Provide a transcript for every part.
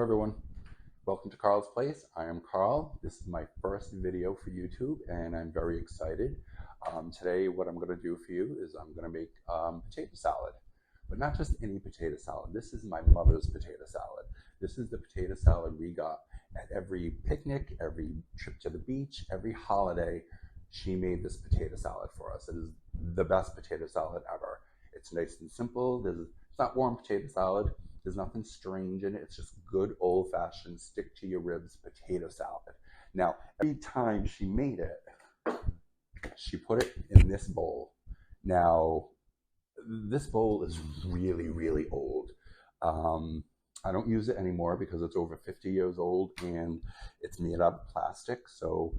everyone. Welcome to Carl's Place. I am Carl. This is my first video for YouTube and I'm very excited. Today what I'm going to do for you is I'm going to make potato salad. But not just any potato salad. This is my mother's potato salad. This is the potato salad we got at every picnic, every trip to the beach, every holiday. She made this potato salad for us. It is the best potato salad ever. It's nice and simple. It's not warm potato salad. There's nothing strange in it. It's just good old-fashioned stick to your ribs potato salad. Now, every time she made it, she put it in this bowl. Now, this bowl is really, really old. I don't use it anymore because it's over 50 years old and it's made out of plastic. So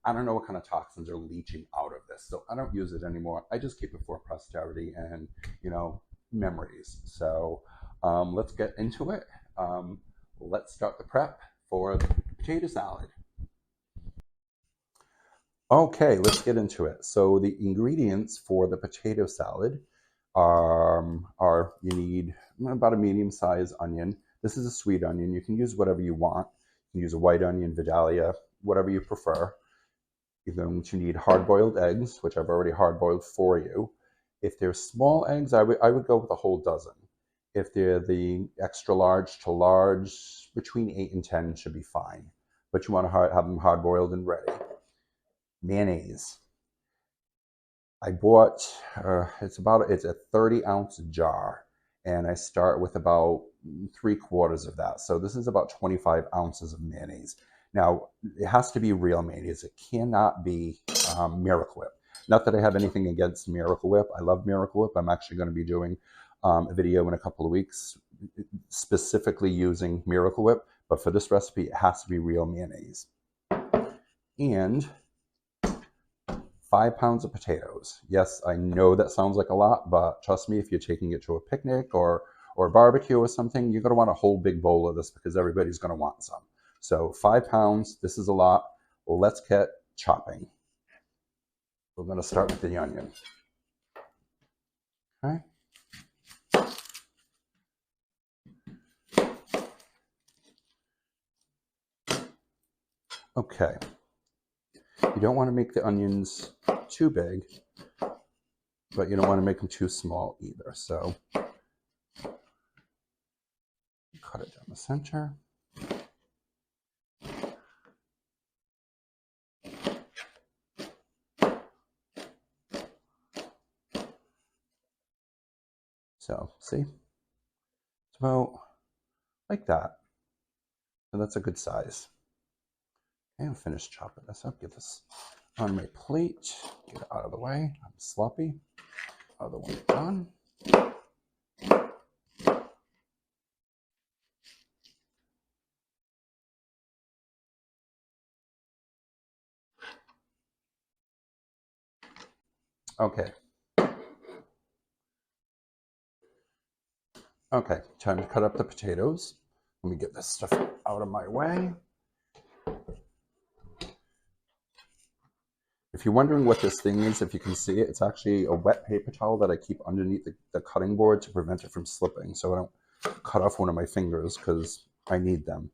I don't know what kind of toxins are leaching out of this. So I don't use it anymore. I just keep it for posterity and, memories. So let's get into it. Let's start the prep for the potato salad. Okay, let's get into it. So the ingredients for the potato salad are you need about a medium-sized onion. This is a sweet onion. You can use whatever you want. You can use a white onion, Vidalia, whatever you prefer. You're going to need hard-boiled eggs, which I've already hard-boiled for you. If they're small eggs, I would go with a whole dozen. If they're the extra large to large, between 8 and 10 should be fine. But you want to have them hard-boiled and ready. Mayonnaise. I bought, it's a 30-ounce jar, and I start with about 3/4 of that. So this is about 25 ounces of mayonnaise. Now, it has to be real mayonnaise. It cannot be Miracle Whip. Not that I have anything against Miracle Whip. I love Miracle Whip. I'm actually going to be doing a video in a couple of weeks specifically using Miracle Whip. But for this recipe, it has to be real mayonnaise. And 5 pounds of potatoes. Yes, I know that sounds like a lot, but trust me, if you're taking it to a picnic or a barbecue or something, you're going to want a whole big bowl of this because everybody's going to want some. So 5 pounds, this is a lot. Well, let's get chopping. We're going to start with the onion. Okay. Okay. You don't want to make the onions too big, but you don't want to make them too small either. So cut it down the center. So see, it's about like that. So that's a good size. Okay, I'll finish chopping this up. Get this on my plate. Get it out of the way. I'm sloppy. Other one done. Okay. Okay, time to cut up the potatoes. Let me get this stuff out of my way. If you're wondering what this thing is, if you can see it, it's actually a wet paper towel that I keep underneath the cutting board to prevent it from slipping, so I don't cut off one of my fingers because I need them.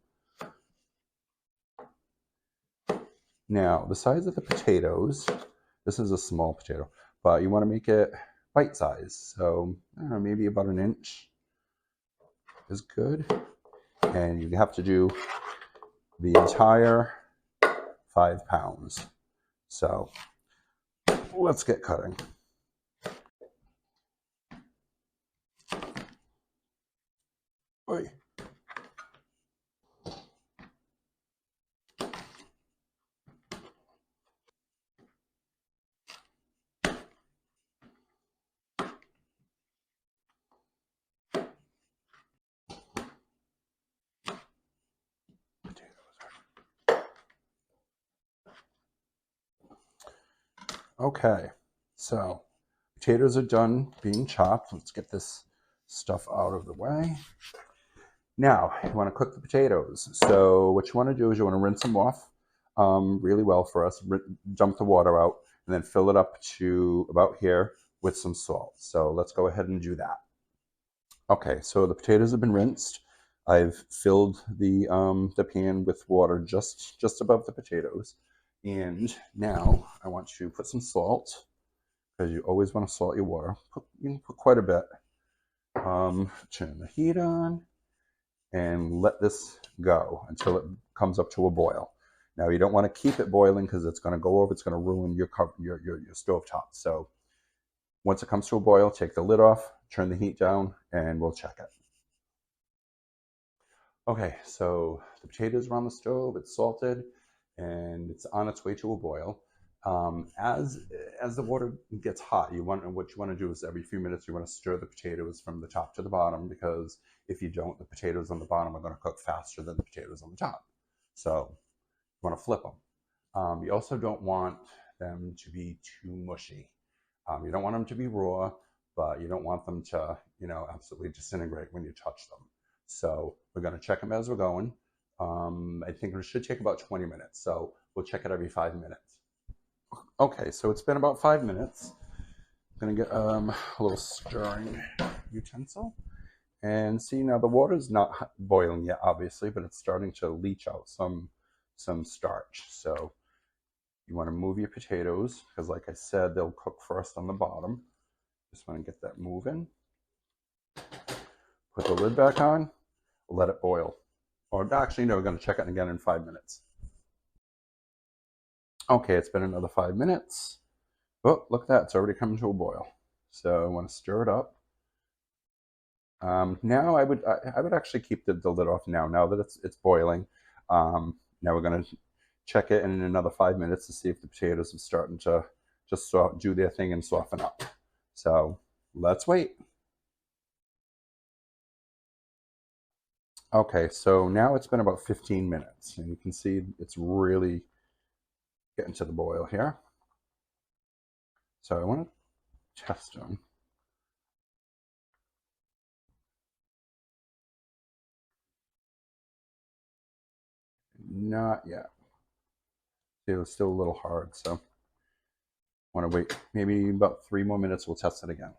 Now, the size of the potatoes, this is a small potato, but you want to make it bite size. So, I don't know, maybe about an inch is good. And you have to do the entire 5 pounds. So let's get cutting. Oy. Okay, so potatoes are done being chopped. Let's get this stuff out of the way. Now, you want to cook the potatoes. So what you want to do is you want to rinse them off really well for us, dump the water out, and then fill it up to about here with some salt. So let's go ahead and do that. Okay, so the potatoes have been rinsed. I've filled the pan with water just above the potatoes. And now I want to put some salt, because you always want to salt your water. You can put quite a bit. Turn the heat on and let this go until it comes up to a boil. Now you don't want to keep it boiling because it's going to go over. It's going to ruin your stove top. So once it comes to a boil, take the lid off, turn the heat down, and we'll check it. Okay, so the potatoes are on the stove. It's salted, and it's on its way to a boil. As the water gets hot, what you want to do is every few minutes you want to stir the potatoes from the top to the bottom, because if you don't, the potatoes on the bottom are going to cook faster than the potatoes on the top. So you want to flip them. You also don't want them to be too mushy. You don't want them to be raw, but you don't want them to, absolutely disintegrate when you touch them. So we're going to check them as we're going. I think it should take about 20 minutes. So we'll check it every 5 minutes. Okay, so it's been about 5 minutes. I'm going to get a little stirring utensil. And see, now the water's not boiling yet, obviously, but it's starting to leach out some starch. So you want to move your potatoes, because like I said, they'll cook first on the bottom. Just want to get that moving. Put the lid back on, let it boil. Or actually, no, we're going to check it again in 5 minutes. Okay, it's been another 5 minutes. Oh, look at that, it's already coming to a boil. So I want to stir it up. Now I would actually keep the lid off now that it's boiling. Now we're going to check it in another 5 minutes to see if the potatoes are starting to just do their thing and soften up. So let's wait. Okay, so now it's been about 15 minutes, and you can see it's really getting to the boil here. So I want to test them. Not yet. It was still a little hard, so I want to wait maybe about 3 more minutes. We'll test it again.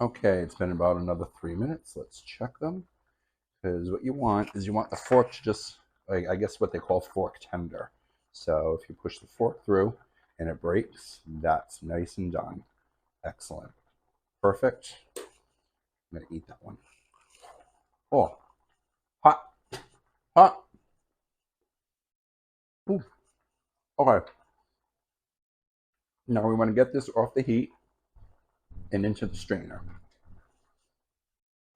Okay, it's been about another 3 minutes. Let's check them, because what you want is you want the fork to just, I guess what they call fork tender. So if you push the fork through and it breaks, that's nice and done. Excellent. Perfect. I'm going to eat that one. Oh, hot. Hot. Ooh. Okay. Now we want to get this off the heat and into the strainer.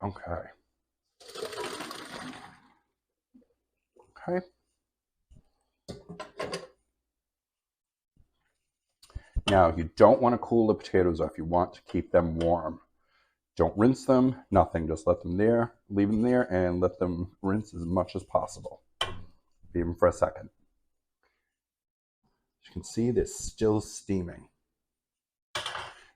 Okay. Okay. Now you don't want to cool the potatoes off. You want to keep them warm. Don't rinse them, nothing. Just let them there, leave them there, and let them rinse as much as possible, even for a second. As you can see, they're still steaming.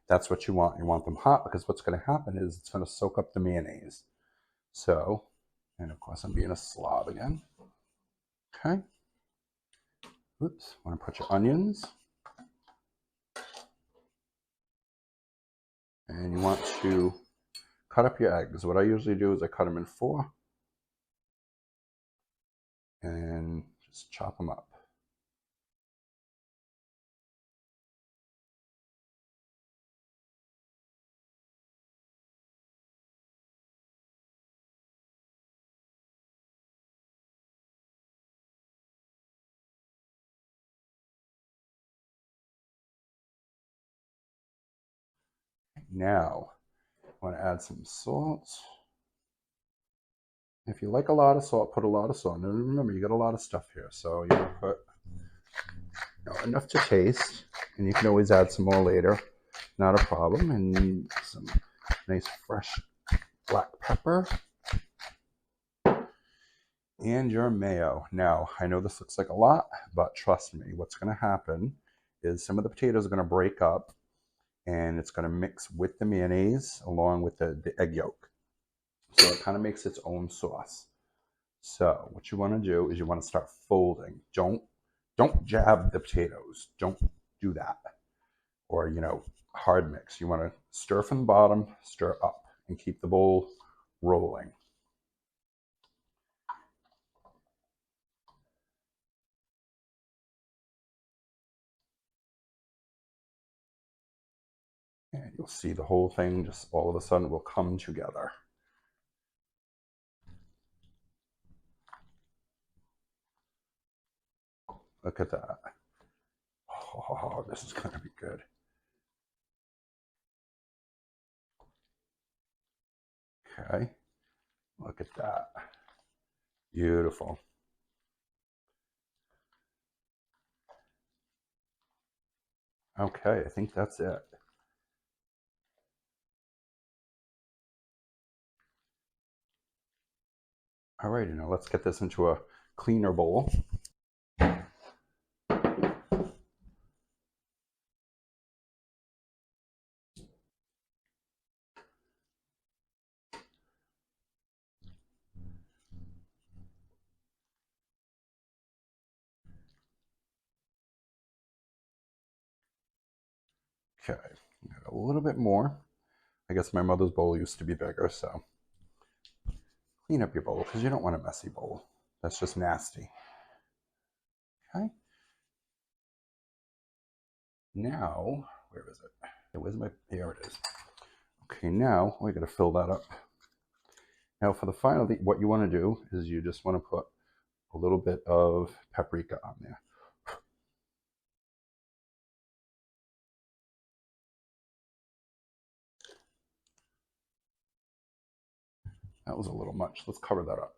That's what you want. You want them hot, because what's going to happen is it's going to soak up the mayonnaise. So, and of course I'm being a slob again. Okay. Oops, want to put your onions. And you want to cut up your eggs. What I usually do is I cut them in 4 and just chop them up. Now, I want to add some salt. If you like a lot of salt, put a lot of salt. Now remember, you got a lot of stuff here, so you're gonna put enough to taste, and you can always add some more later. Not a problem. And some nice fresh black pepper. And your mayo. Now, I know this looks like a lot, but trust me, what's going to happen is some of the potatoes are going to break up, and it's going to mix with the mayonnaise along with the egg yolk. So it kind of makes its own sauce. So what you want to do is you want to start folding. Don't jab the potatoes. Don't do that. Or, hard mix. You want to stir from the bottom, stir up, and keep the bowl rolling. And you'll see the whole thing just all of a sudden will come together. Look at that. Oh, this is going to be good. Okay, look at that. Beautiful. Okay, I think that's it. All right, now let's get this into a cleaner bowl. Okay, got a little bit more. I guess my mother's bowl used to be bigger, so clean up your bowl because you don't want a messy bowl. That's just nasty. Okay. Now, where is it? Where's my, here it is. Okay, now we got to fill that up. Now for the final, what you want to do is you just want to put a little bit of paprika on there. That was a little much. Let's cover that up.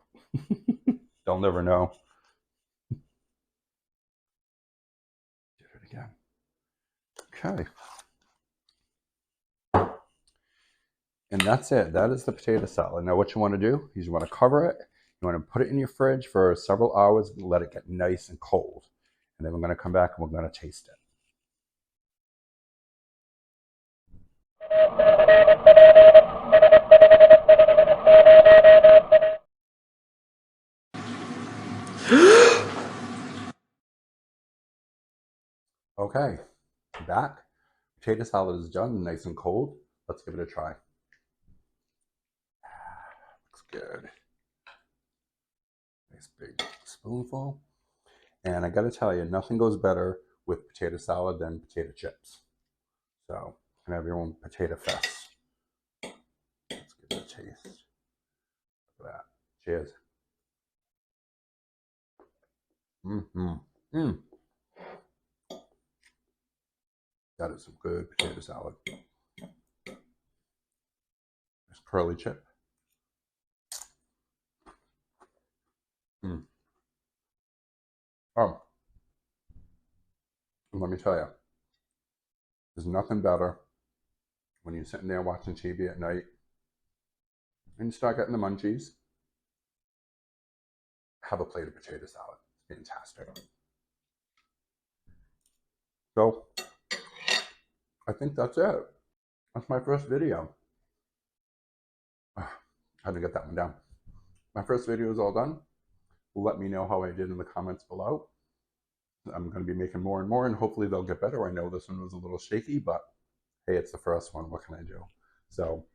They'll never know. Do it again. Okay. And that's it. That is the potato salad. Now what you want to do is you want to cover it. You want to put it in your fridge for several hours and let it get nice and cold. And then we're going to come back and we're going to taste it. Okay, back. Potato salad is done, nice and cold. Let's give it a try. Looks good. Nice big spoonful. And I gotta tell you, nothing goes better with potato salad than potato chips. So you can have your own potato fest. Let's give it a taste. Look at that. Cheers. That is some good potato salad. There's curly chip. Oh, let me tell you, there's nothing better when you're sitting there watching TV at night and you start getting the munchies. Have a plate of potato salad. Fantastic. So, I think that's it. That's my first video. I had to get that one down. My first video is all done. Let me know how I did in the comments below. I'm going to be making more and more, and hopefully they'll get better. I know this one was a little shaky, but hey, it's the first one. What can I do? So,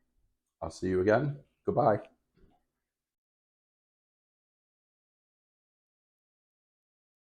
I'll see you again. Goodbye.